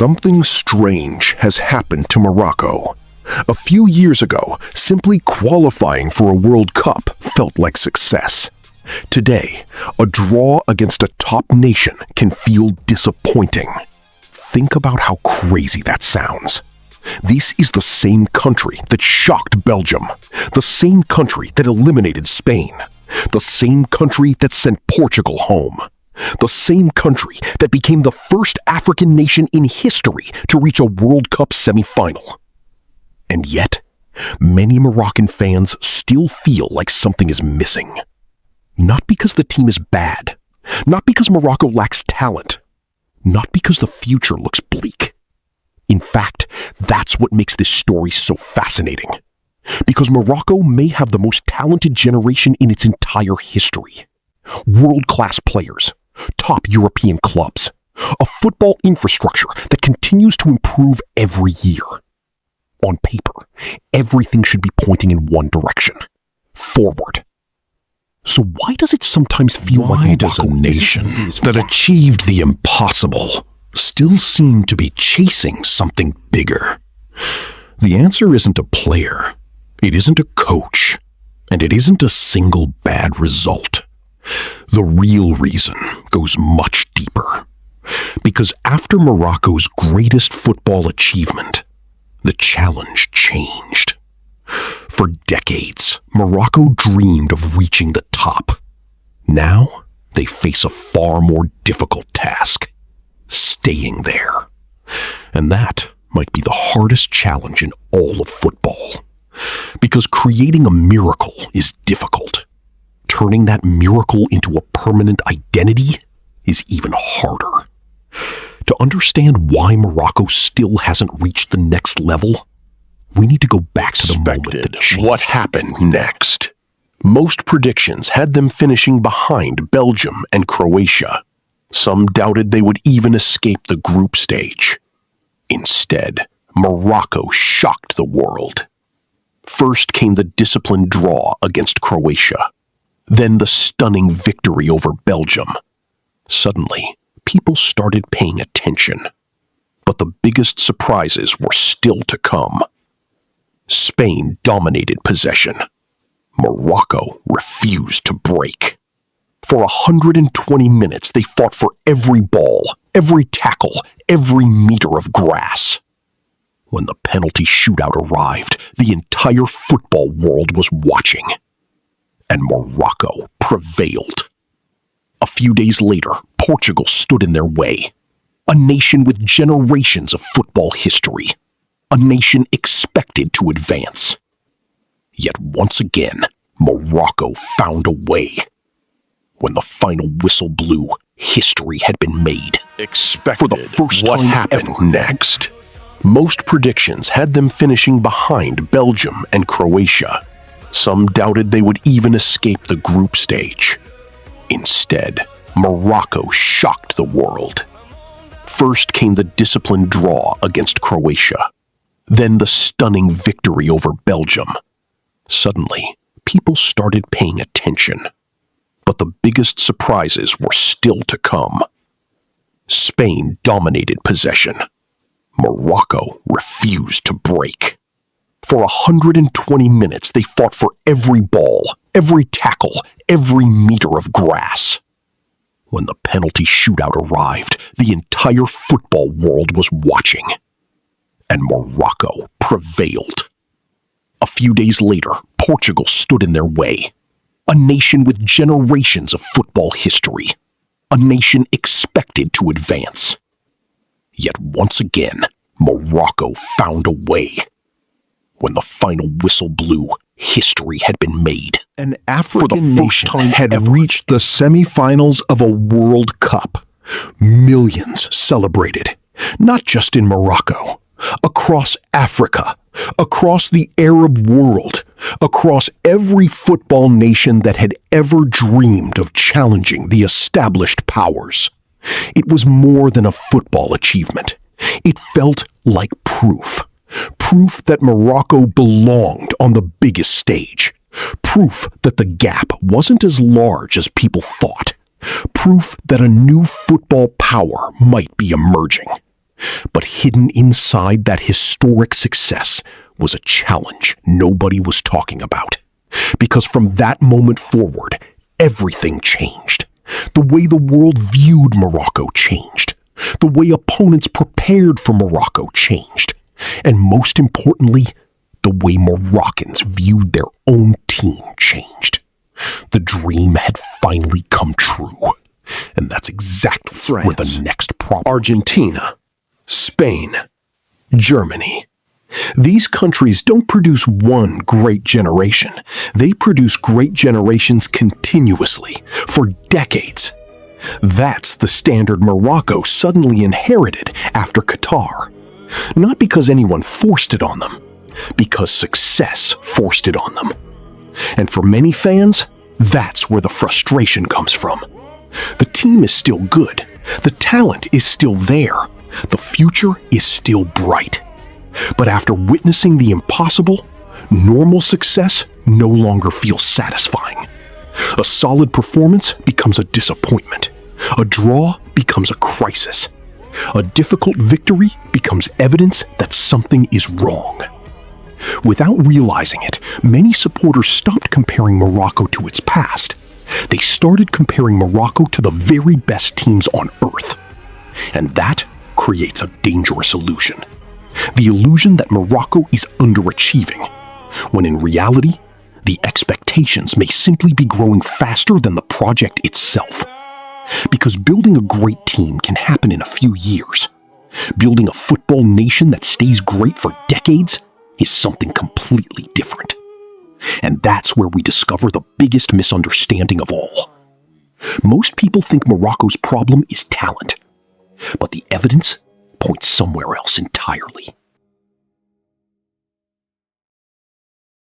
Something strange has happened to Morocco. A few years ago, simply qualifying for a World Cup felt like success. Today, a draw against a top nation can feel disappointing. Think about how crazy that sounds. This is the same country that shocked Belgium, the same country that eliminated Spain, the same country that sent Portugal home, the same country that became the first African nation in history to reach a World Cup semifinal. And yet, many Moroccan fans still feel like something is missing. Not because the team is bad, not because Morocco lacks talent, not because the future looks bleak. In fact, that's what makes this story so fascinating. Because Morocco may have the most talented generation in its entire history. World-class players, top European clubs, a football infrastructure that continues to improve every year. On paper, everything should be pointing in one direction, forward. So why does it sometimes feel like Morocco does a nation that achieved the impossible still seem to be chasing something bigger? The answer isn't a player, it isn't a coach, and it isn't a single bad result. The real reason goes much deeper. Because after Morocco's greatest football achievement, the challenge changed. For decades, Morocco dreamed of reaching the top. Now, they face a far more difficult task: staying there. And that might be the hardest challenge in all of football. Because creating a miracle is difficult. Turning that miracle into a permanent identity is even harder. To understand why Morocco still hasn't reached the next level, we need to go back to the moment that changed. What happened next? Most predictions had them finishing behind Belgium and Croatia. Some doubted they would even escape the group stage. Instead, Morocco shocked the world. First came the disciplined draw against Croatia, then the stunning victory over Belgium. Suddenly, people started paying attention. But the biggest surprises were still to come. Spain dominated possession. Morocco refused to break. For 120 minutes, they fought for every ball, every tackle, every meter of grass. When the penalty shootout arrived, the entire football world was watching. And Morocco prevailed. A few days later, Portugal stood in their way. A nation with generations of football history. A nation expected to advance. Yet once again, Morocco found a way. When the final whistle blew, history had been made. For the first time happened ever. Next? Most predictions had them finishing behind Belgium and Croatia. Some doubted they would even escape the group stage. Instead, Morocco shocked the world. First came the disciplined draw against Croatia, then the stunning victory over Belgium. Suddenly, people started paying attention. But the biggest surprises were still to come. Spain dominated possession. Morocco refused to break. For 120 minutes, they fought for every ball, every tackle, every meter of grass. When the penalty shootout arrived, the entire football world was watching. And Morocco prevailed. A few days later, Portugal stood in their way. A nation with generations of football history. A nation expected to advance. Yet once again, Morocco found a way. When the final whistle blew, history had been made. An African nation had reached the semifinals of a World Cup. Millions celebrated, not just in Morocco, across Africa, across the Arab world, across every football nation that had ever dreamed of challenging the established powers. It was more than a football achievement. It felt like proof. Proof that Morocco belonged on the biggest stage. Proof that the gap wasn't as large as people thought. Proof that a new football power might be emerging. But hidden inside that historic success was a challenge nobody was talking about. Because from that moment forward, everything changed. The way the world viewed Morocco changed. The way opponents prepared for Morocco changed. And most importantly, the way Moroccans viewed their own team changed. The dream had finally come true. And that's exactly France, where the next problem. Argentina, Spain, Germany. These countries don't produce one great generation. They produce great generations continuously, for decades. That's the standard Morocco suddenly inherited after Qatar. Not because anyone forced it on them, because success forced it on them. And for many fans, that's where the frustration comes from. The team is still good. The talent is still there. The future is still bright. But after witnessing the impossible, normal success no longer feels satisfying. A solid performance becomes a disappointment. A draw becomes a crisis. A difficult victory becomes evidence that something is wrong. Without realizing it, many supporters stopped comparing Morocco to its past. They started comparing Morocco to the very best teams on earth. And that creates a dangerous illusion. The illusion that Morocco is underachieving, when in reality, the expectations may simply be growing faster than the project itself. Because building a great team can happen in a few years. Building a football nation that stays great for decades is something completely different. And that's where we discover the biggest misunderstanding of all. Most people think Morocco's problem is talent, but the evidence points somewhere else entirely.